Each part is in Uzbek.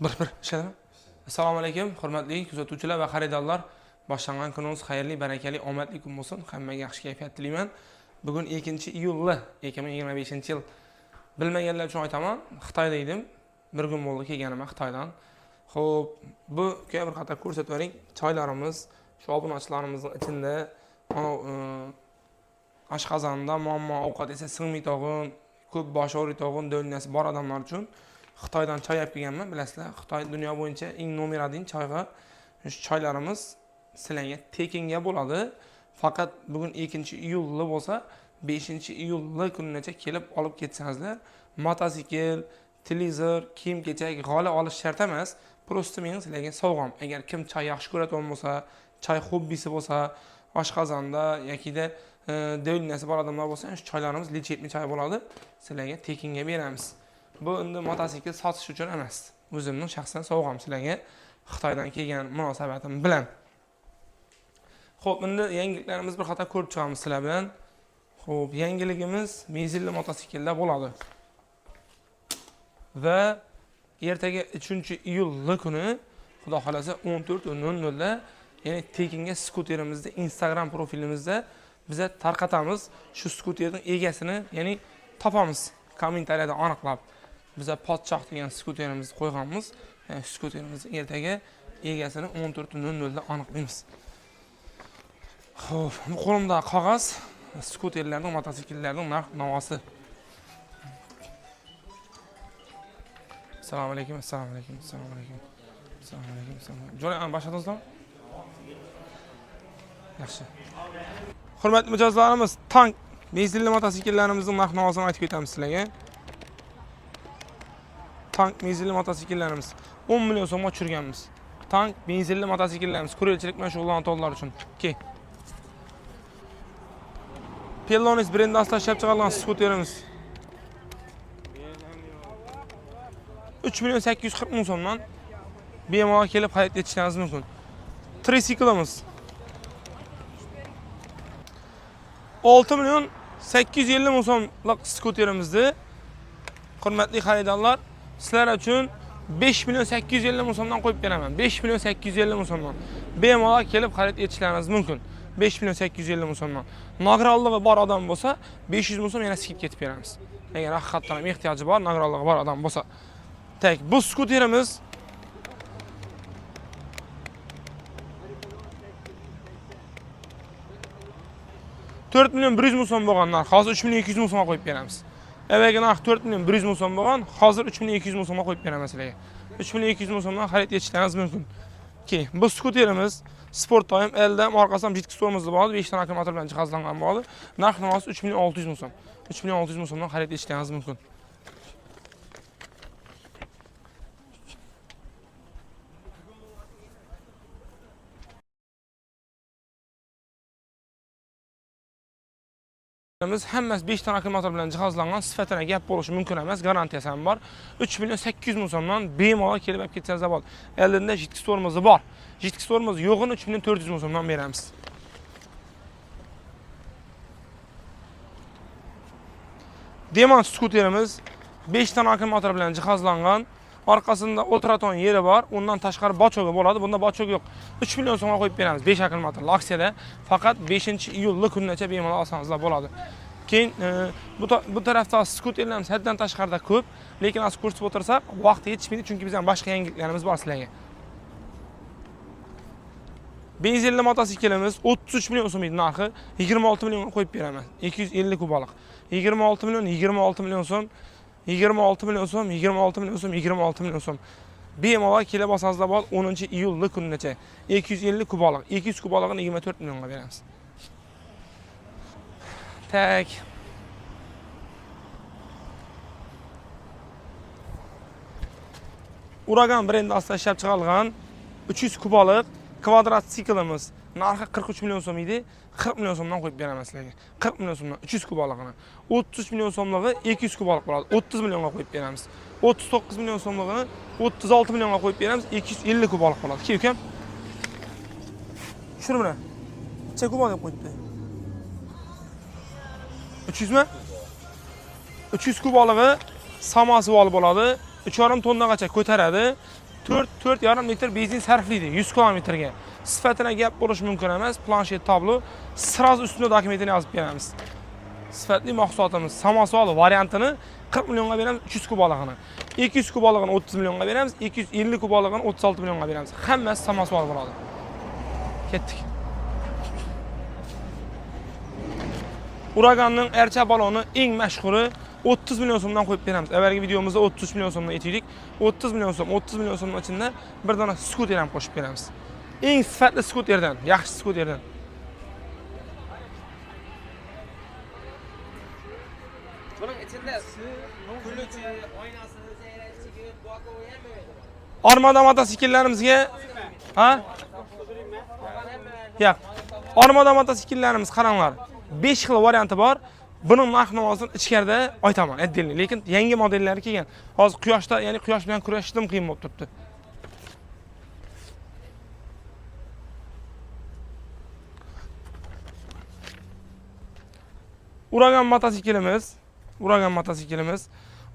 Bir ishladimi? Assalomu alaykum, hurmatli kuzatuvchilar va xaridorlar. Boshlangan kuningiz xayrli, barakali, omadli kun bo'lsin. Hammaga yaxshi kayfiyat tilayman. Bugun 2-iyul 2025-yil. Bilmaganlar uchun aytaman, Xitoyda edim. Bir kun bo'ldi kelganim Xitoydan. Xo'p, bu ko'p bir qator ko'rsatib bering. Choylarimiz, shu obunachilarimizning ichida oshqozonda muammo ovqat esa sig'may tog'in, ko'p bosh og'ritog'in, do'lnasi bor odamlar uchun Xitoydan choy olib kelganman. Bilasizlar, Xitoy dunyo bo'yicha eng nomer 1 choyga. Shu choylarimiz sizlarga tekinga bo'ladi. Faqat bugun 2-iyulda bo'lsa, 5-iyul kunigacha kelib olib ketsangizlar, motosikl, televizor, kiyim-kechak, g'ola olish shart emas. Prosta men sizlarga sovg'am. Agar kim choy yaxshi ko'radigan bo'lsa, choy hobbisi bo'lsa, oshqozonda yoki-da do'lnasi bor odamlar bo'lsa, shu choylarimiz lichetli choy bo'ladi. Sizlarga tekinga beramiz. Bu endi motosikl sotish uchun emas. O'zimning shaxsan sovg'am sizlarga Xitoydan kelgan munosabatim bilan. Xo'p, endi yangiliklarimiz bir qator ko'rib chiqamiz sizlar bilan. Xo'p, yangiligimiz menzilli mototsikllar bo'ladi. Va ertaga 3-iyul kuni, xudo xolasa 14:00 da ya'ni tekinga skuterimizni Instagram profilimizda biza tarqatamiz. Shu skuterning egasini, ya'ni topamiz kommentariyada aniqlab. Biza podshoh degan skuterimizni qo'yganmiz. Skuterimizni ertaga egasini 14:00 da aniqlaymiz. Xo'p, bu qo'limda qog'oz skuterlarning, mototsikllarning narx-navosi. Assalomu alaykum, assalomu alaykum, assalomu alaykum. Assalomu alaykum, assalomu alaykum. Jo'ray, boshladingizmi? Yaxshi. Hurmatli mijozlarimiz, tank benzinli mototsiklarimizning narx-navosini aytib ketamiz sizlarga. Tank benzinli mototsikllarimiz 10 million so'mga tushirganmiz. Tank benzinli mototsikllarimiz kurelchilik bilan shug'ullanuvchilar uchun. Ke. Pelonis brendi asosida ishlab chiqarilgan skuterimiz 3.840.000 so'mdan bemalol kelib xarid etishingiz mumkin. Tricyklimiz 6.850.000 so'mlik skuterimizni hurmatli xaridorlar sizlar uchun 5.850.000 so'mdan qo'yib beraman. 5.850.000 so'mdan bemalol kelib xarid etishingiz mumkin. 5.850.000 so'mdan. Nagradligi bor odam bo'lsa, 500.000 so'm yana skip ketib beramiz. Agar haqiqatan ham ehtiyoji bor, nagradligi bor odam bo'lsa. Tak, bu skuterimiz $4.100.000 so'm bo'lgan narx, hozir 3.200.000 so'mga qo'yib beramiz. Avvalgi narx $4.100.000 so'm bo'lgan, hozir 3.200.000 so'mga qo'yib beramiz sizlarga. 3.200.000 so'mdan xarid etishingiz mumkin. Ki, bu skuterimiz Sport Time elda orqasidan jitkis tormozli bo'ladi, 5 ta akkumulyator bilan jihozlangan bo'ladi. Narx-navosi 3.600.000 so'm. 3.600.000 so'mdan xarid etishingiz mumkin. Hammasi 5 ta akkumulyator bilan jihozlangan, sifatida gap bo'lishi mumkin emas, garantiyasi ham bor. 3.800.000 so'mdan bemalol kelib olib ketsangiz bo'ladi. Eldinda jitkis tormozi bor. Jitkis tormozi yo'g'ini 3.400.000 so'mdan beramiz. Demant skuterimiz 5 ta akkumulyator bilan jihozlangan. Orqasida o'tiradigan yeri bor. Undan tashqari bochogi bo'ladi. Bunda bochog yo'q. 3 million so'mga qo'yib beramiz. 5 akkumulyatorli aksiyada faqat 5-iyul kunigacha bemalol olsangizlar bo'ladi. Keyin bu tarafda skuterlarimiz haddan tashqarida ko'p, lekin az ko'rsatib o'tirsak, vaqt yetishmaydi, chunki bizning boshqa yangiliklarimiz bor sizlarga. Benzinli mototsiklimiz 33 million so'm edi narxi, 26 millionga qo'yib beraman. 250 kubalik. 26 million, 26 million so'm. 26 million so'm, 26 million so'm, 26 million so'm. Bemalol kelib olsangizlar bo'ladi 10-iyul kunigacha. 250 kubalik. 200 kubaligini 24 millionga beramiz. Tak. Uragan brendi asosida ishlab chiqarilgan 300 kubalik kvadrat siklimiz narxi 43 million so'm edi. 40 million so'mdan qo'yib beraman sizlarga. 40 million so'mdan 300 kubaligini. 33 million so'mligi 200 kubalik bo'ladi. 30 millionga qo'yib beramiz. 39 million so'mligini 36 millionga qo'yib beramiz. 250 kubalik bo'ladi. Ki ukam. Shuni bilan. Necha kubalik deb qo'yibdi? 300 mi? 300 kubaligi samosi bo'ladi. 3,5 tonnagacha ko'taradi. 4,5 litr benzin sarflaydi 100 kilometrga. Sifatına gap bo'lish mumkin emas. Planshet tablo sразу üstünde dokumentini yozib beramiz. Sifatli mahsulotimiz samosval variantini 40 millionga beramiz 300 kuboligini. 200 kuboligini 30 millionga beramiz, 250 kuboligini 36 millionga beramiz. Hammasi samosval bo'ladi. Ketdik. Uraganning ercha baloni eng mashhuri 30 million so'mdan qo'yib beramiz. Avvalgi videomizda 33 million so'mdan aytdik. 30 million so'm, 30 million so'mning ichida bir dona skuter ham qo'shib beramiz. Eng sifatli skuterdan, yaxshi skuterdan. Buning ichida kuluvchi, oynasi, zayrachigi, bokovi ham bo'ladi. Armada mototsikillarimizga Yo'q. Armada mototsikellarimiz qaranglar. 5 xil varianti bor. Buning narx-navosini ichkarida aytaman, отдельно. Lekin yangi modellari kelgan. Hozir quyoshda, ya'ni quyosh bilan kurashishim qiyin bo'lib turibdi.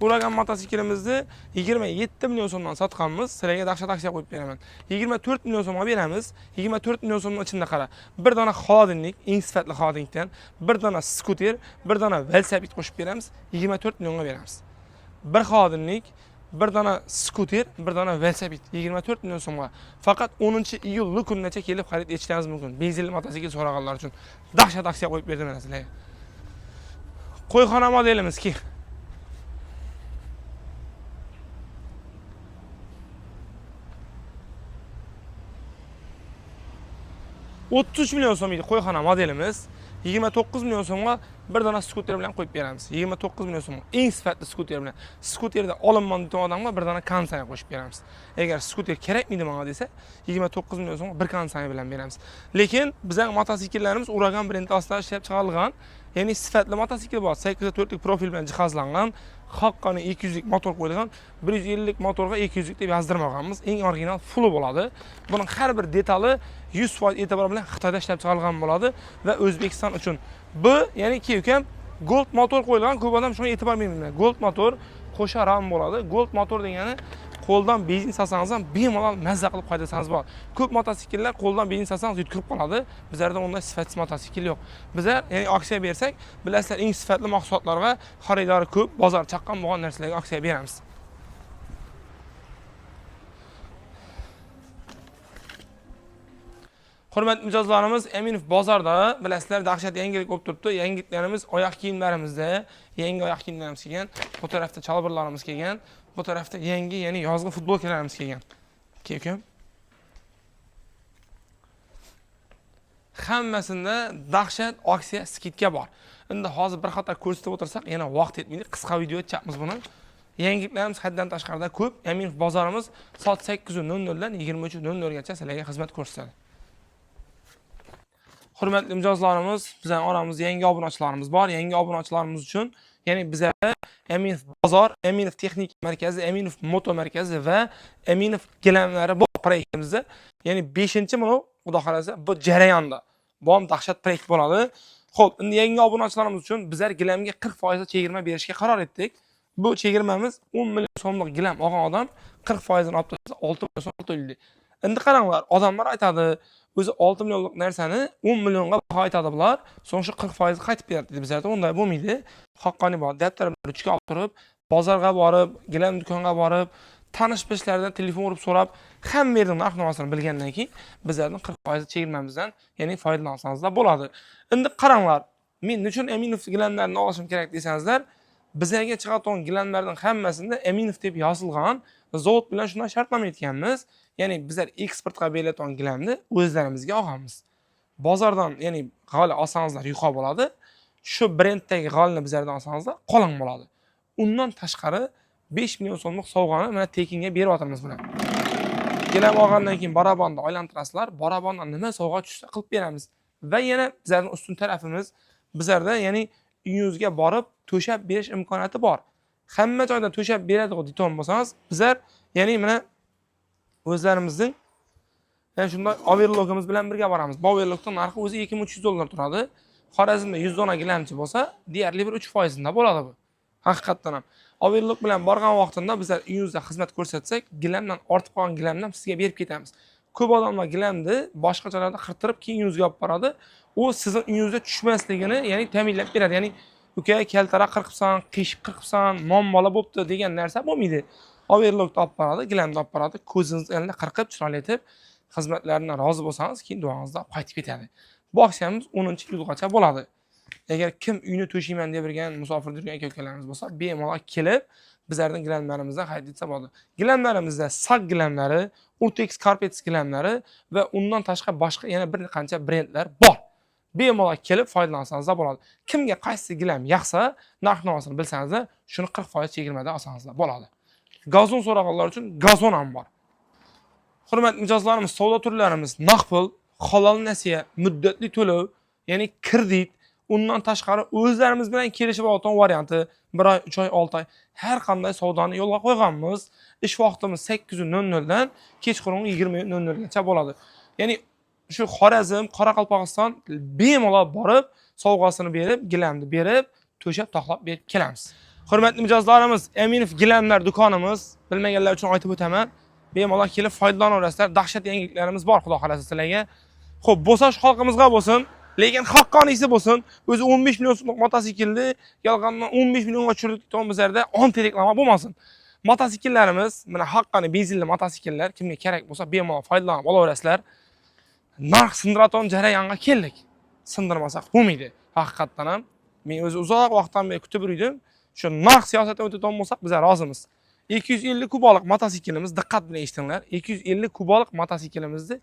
Uragan mototsiklimizni 27 million so'mdan sotganmiz. Sizlarga dahshat aksiya qo'yib beraman. 24 million so'mga beramiz. 24 million so'mning ichida qara. Bir dona xodinlik, eng sifatli xodinlikdan, bir dona skuter, bir dona velosiped qo'shib beramiz. 24 millionga beramiz. Bir xodinlik, bir dona skuter, bir dona velosiped 24 million so'mga. Faqat 10-iyul kungacha kelib xarid etishingiz mumkin. Benzinli mototsikl so'raganlar uchun dahshat aksiya qo'yib berdim mana sizlarga. Qo'yxona modelimiz ki. 33 million so'm edi qo'yxona modelimiz. 29 million so'mga bir dona skuter bilan qo'yib beramiz. 29 million so'm. Eng sifatli skuter bilan. Skuterda olinman degan odamga bir dona konsaya qo'shib beramiz. Agar skuter kerakmidi menga desa, 29 million so'mga bir konsaya bilan beramiz. Lekin bizning mototsikllarimiz Uragan brendi ostida ishlab chiqarilgan. Ya'ni sifatli mototsikl bor. 804 lik profil bilan jihozlangan. Haqqani 200 lik motor qo'yilgan. 150 lik motorga 200 lik deb yozdirmaganmiz. Eng original full bo'ladi. Buning har bir detali 100% e'tibor bilan Xitoyda ishlab chiqarilgan bo'ladi va O'zbekiston uchun bu, ya'ni ukam Gold motor qo'yilgan. Ko'p odam shunga e'tibor bermaydi. Gold motor qo'sha ram bo'ladi. Gold motor degani qo'ldan benzin solsangiz ham bemalol mazza qilib haydasangiz bor. Ko'p mototsikllar qo'ldan benzin solsangiz yutkirib qoladi. Bizlarda unday sifatsiz mototsikl yo'q. Bizlar ya'ni aksiya bersak, bilasizlar eng sifatli mahsulotlarga xaridori ko'p, bozor chaqqon bo'lgan narsalarga aksiya beramiz. Hurmatli mijozlarimiz, Aminov bozorda bilasizlar dahshat yangilik bo'lib turibdi. Yangiliklarimiz oyoq kiyimlarimizda, yangi oyoq kiyimlarimiz kelgan. Bu tarafda chalbirlarimiz kelgan. Bu tarafda yangi, ya'ni yozgi futbolkalarimiz kelgan. Keyin hammasida dahshat aksiya skidka bor. Endi hozir bir qator ko'rsatib o'tirsak, yana vaqt yetmaydi. Qisqa video chapmiz buni. Yangiliklarimiz haddan tashqarida ko'p. Aminov bozorimiz soat 8:00 dan 23:00 gacha sizlarga xizmat ko'rsatadi. Hurmatli mijozlarimiz, bizning oramizda yangi obunachilarimiz bor. Yangi obunachilarimiz uchun, ya'ni bizda Aminov bozor, Aminov texnik markazi, Aminov moto markazi va Aminov gilamlari bor proyektimizda. Ya'ni 5-mana xudo xolasa bu jarayonda. Bu ham dahshat proyekt bo'ladi. Xo'p, endi yangi obunachilarimiz uchun bizlar gilamga 40% chegirma berishga qaror etdik. Bu chegirmamiz 10 million so'mlik gilam olgan odam 40% ni olib tashlasa 6 million so'm to'laydi. Endi qaranglar, odamlar aytadi, o'zi 6 millionlik narsani 10 millionga baho aytadi bular. So'ng shu 40% qaytib beradi dedi. Bizlarda unday bo'lmaydi. Haqqani bor. Daftar bilan ruchka olib turib, bozorga borib, gilam do'konga borib, tanish-bilishlardan telefon urib so'rab, hamma yerning narx-navosini bilgandan keyin bizlarning 40% chegirmamizdan, ya'ni foydalansangiz bo'ladi. Endi qaranglar, men nechun Aminov gilamlarini olishim kerak desangizlar, bizlarga chiqadigan gilamlarning hammasida Aminov deb yozilgan, zavod bilan shunday shartnoma etganmiz. Ya'ni bizlar eksportga beriladigan gilamni o'zlarimizga olamiz. Bozordan, ya'ni g'alla olsangizlar yuqori bo'ladi. Shu brenddagi g'allani bizlardan olsangizlar qalin bo'ladi. Undan tashqari 5 million so'mlik sovg'ani mana tekinga berib o'tiramiz buni. Gilam olgandan keyin barabonni aylantirasizlar, barabondan nima sovg'a tushsa qilib beramiz. Va yana bizlarning ustun tarafimiz, bizlarda ya'ni uyingizga borib to'shab berish imkoniyati bor. Hamma joyda to'shab beradigan deton bo'lsangiz, bizlar ya'ni mana o'zlarimizning ya'ni shunday overlockimiz bilan birga boramiz. Bu overlockning narxi o'zi 2300 dollar turadi. Xorazmda 100 dona gilamchi bo'lsa, deyarli bir 3% da bo'ladi bu. Haqiqatdan ham. Averlik bilan borgan vaqtida bizlar uyingizda xizmat ko'rsatsak, gilamdan ortib qolgan gilamni ham sizga berib ketamiz. Ko'p odamlar gilamni boshqa joylarda qirtirib keyin uyingizga olib boradi. U sizning uyingizda tushmasligini, ya'ni ta'minlab beradi. Ya'ni uka kaltara qirqibsan, qiyshiq qirqibsan, muammolar bo'pti degan narsa bo'lmaydi. Averlikni olib boradi, gilamni olib boradi, ko'zingizni endi qirqib, chiroyli etib, xizmatlaridan rozi bo'lsangiz, keyin duongizda qaytib ketadi. Bu aksiyamiz 10-iyulgacha bo'ladi. Agar kim uyni to'shayman deb yurgan, musofir yurgan aka-ukalarimiz bo'lsa, bemalol kelib, bizlarning gilamlarimizdan xarid etsa bo'ladi. Gilamlarimizda sak gilamlari, Urtex Carpet gilamlari va undan tashqari boshqa yana bir qancha brendlar bor. Bemalol kelib foydalansangiz bo'ladi. Kimga qaysi gilam yoqsa, narx-navosini bilsangiz, shuni 40% chegirmada olsangiz bo'ladi. Gazon so'raganlar uchun gazon ham bor. Hurmatli mijozlarimiz, savdo turlarimiz naqd pul, halol nasiya, muddatli to'lov, ya'ni kredit, undan tashqari o'zlarimiz bilan kelishib olgan varianti 1 oy, 3 oy, 6 oy har qanday savdoni yo'lga qo'yganmiz. Ish vaqtimiz 8:00 dan kechqurun 20:00 gacha bo'ladi. Ya'ni shu Xorazm, Qoraqalpog'iston bemalol borib, sovg'asini berib, gilamni berib, to'shab taxlab berib kelamiz. Hurmatli mijozlarimiz, Aminov gilamlar do'konimiz, bilmaganlar uchun aytib o'taman. Bemalol kelib foydalanaverasizlar. Dahshat yangiliklarimiz bor, xudo xolasa sizlarga. Xo'p, bo'lsa shu xalqimizga bo'lsin, lekin haqqoniysi bo'lsin. O'zi 15 million so'mlik mototsiklni yolg'ondan 15 millionga tushirdik tomizlarda anti reklama bo'lmasin. Mototsikllarimiz, mana haqqoniy benzinli mototsikllar kimga kerak bo'lsa bemalol foydalanib olaverasizlar. Narx sindiratgan jarayonga keldik. Sindirmasak bo'lmaydi. Haqiqatdan ham men o'zi uzoq vaqtdan beri kutib yurdim. Shu narx siyosatidan o'tadigan bo'lsak, biz rozimiz. 250 kubalik mototsiklimiz, diqqat bilan eshitinglar. 250 kubalik mototsiklimizni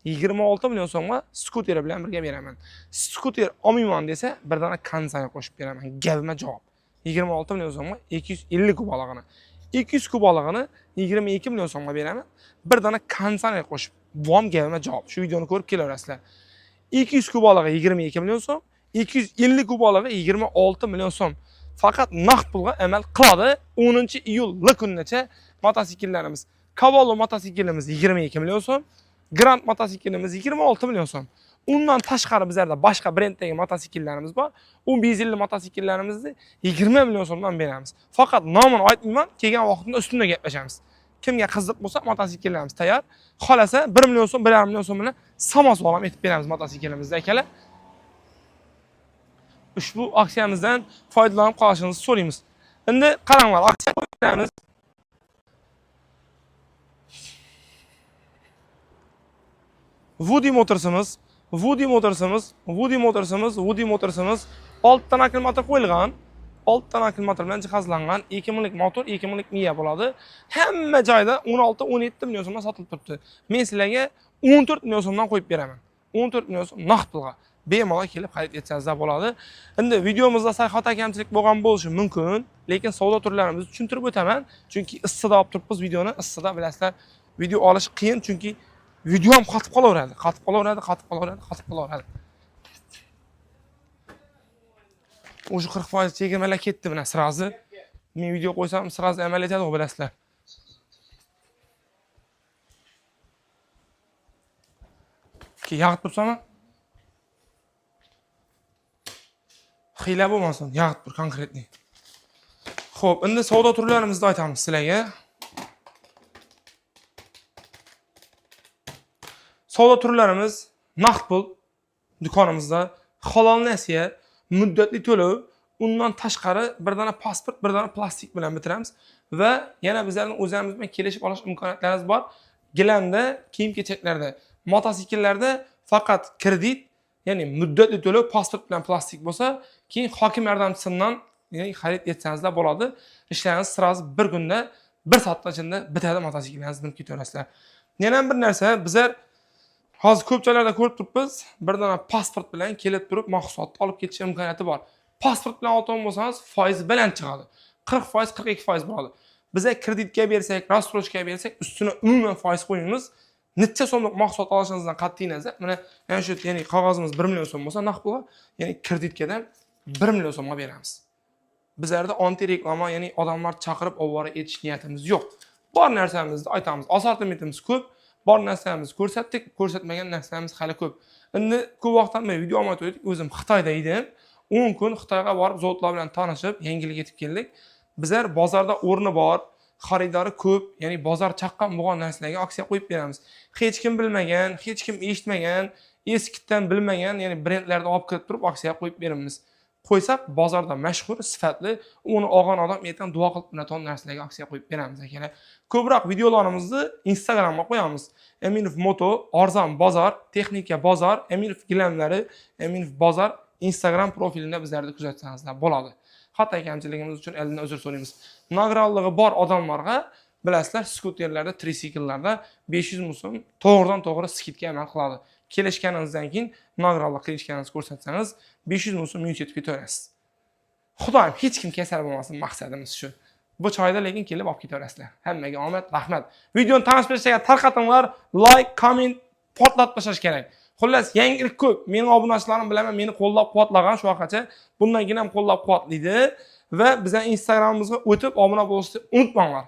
26 million so'mga skuter bilan birga beraman. Skuter olmayman desa, bir dona konsani qo'shib beraman. Gapima javob. 26 million so'mga 250 kubaligini. 200 kubaligini 22 million so'mga beraman. Bir dona konsani qo'shib. Bu ham gapima javob. Shu videoni ko'rib kelaverasizlar. 200 kubaligi 22 million so'm, 250 kubaligi 26 million so'm. Faqat naqd pulga amal qiladi. 10-iyul kunigacha mototsikllarimiz. Cavallo mototsiklimiz 22 million so'm, Grand mototsiklimiz 26 million so'm. Undan tashqari bizlarda boshqa brenddagi mototsikllarimiz bor. U benzinli mototsikllarimizni 20 million so'mdan beramiz. Faqat nomini aytmayman, kelgan vaqtida ustunda gaplashamiz. Kimga qiziq bo'lsa, mototsikllarimiz tayyor. Xolasa 1 million so'm, 1,5 million so'm bilan samozvalam etib beramiz mototsiklimizni akalar. Ushbu aksiyamizdan foydalanib qolishingizni so'raymiz. Endi qaranglar, aksiya qo'yamiz. Woody Motorsimiz oltdan akkumulyator qo'yilgan, 6 dan akkumulyator bilan jihozlangan 2 minglik motor, 2 minglik miya bo'ladi. Hamma joyda 16-17 million so'mdan sotilib turibdi. Men sizlarga 14 million so'mdan qo'yib beraman. 14 million so'm naqd pulga. Bemalol kelib xarid etsangiz bo'ladi. Endi videomizda sayxota kamchilik bo'lgan bo'lishi mumkin, lekin savdo turlarimizni tushuntirib o'taman, chunki issida olib turibmiz videoni. Issida bilasizlar, video olish qiyin, chunki video ham qotib qolaveradi. O'sha 40% chegirmalar ketdi mana sirazi. Men video qo'ysam sirazi amal etadi, bilasizlar. Ki yağıt tursana. Xiyla bo'lmasin, yağıt bir konkretni. Xo'p, endi savdo turlarimizni aytamiz sizlarga. Savdo turlarimiz naqd pul do'konimizda, halol nasiya, muddatli to'lov, undan tashqari bir dona pasport, bir dona plastik bilan bitiramiz va yana bizlarning o'zimiz bilan kelishib olish imkoniyatlarimiz bor. Gilamda, kiyim-kechaklarda, mototsikllarda faqat kredit, ya'ni muddatli to'lov, pasport bilan plastik bo'lsa, keyin hokim yordamchisidan ya'ni xarid etsangiz bo'ladi. Ishlaringiz sirasi bir kunda, 1 soatda ichida bitadi, mototsiklingizni minib ketaverasizlar. Yana bir narsa, bizlar hozir ko'p joylarda ko'rib turibmiz, bir dona pasport bilan kelib turib mahsulotni olib ketish imkoniyati bor. Pasport bilan olgan bo'lsangiz, foizi baland chiqadi. 40%, 42% bo'ladi. Biz kreditga bersak, rastrojga bersak, ustuna umuman foiz qo'yamiz. Necha so'mlik mahsulot olishingizdan qat'iy nazar, mana shu ya'ni qog'ozimiz 1 million so'm bo'lsa, naqd pulga, ya'ni kreditgadan 1 million so'mga beramiz. Bizlarda anti reklama, ya'ni odamlar chaqirib ovora etish niyatimiz yo'q. Bor narsamizni aytamiz. Assortimentimiz ko'p. Bor narsamizni ko'rsatdik, ko'rsatmagan narsamiz hali ko'p. Endi ko'p vaqtdan beri video olmay turdik. O'zim Xitoyda edim. 10 kun Xitoyga borib, zotlar bilan tanishib, yangilik yetib keldik. bizlar bozorda o'rni bor, xaridori ko'p, ya'ni bozor chaqqon bo'lgan narsalarga aksiya qo'yib beramiz. Hech kim bilmagan, hech kim eshitmagan, eskidan bilmagan, ya'ni brendlarni olib kirib turib aksiya qo'yib beramiz. Qo'ysak, bozorda mashhur, sifatli, uni olgan odam ertaga duo qilib unatan narsalarga aksiya qo'yib beramiz akalar. Ko'proq videolarimizni Instagramga qo'yamiz. Eminov Moto, arzon bozor, texnika bozor, Eminov gilamlari, Eminov bozor Instagram profilida bizlarni kuzatsangizlar bo'ladi. Xato kamchiligimiz uchun eldan uzr so'raymiz. Nogralligi bor odamlarga bilasizlar, skuterlarda, trisiklarda 500 ming so'm to'g'ridan-to'g'ri skidga amal qiladi. Kelishganingizdan keyin nograllik qilishganingizni ko'rsatsangiz 500 ming so'm yutib ketaverasiz. Xudoyim hech kim kasal bo'lmasin, maqsadimiz shu. Bu choyda lekin kelib olib ketaverasizlar. Hammaga omad, rahmat. Videoni tanishtirishga tarqatinglar, like, comment portlatib tashlash kerak. Xullas, yangilik ko'p. Mening obunachilarim bilaman, meni qo'llab-quvvatlagan shu vaqtgacha. Bundan keyin ham qo'llab-quvvatlaydi va bizning Instagramimizga o'tib obuna bo'lishni unutmanglar.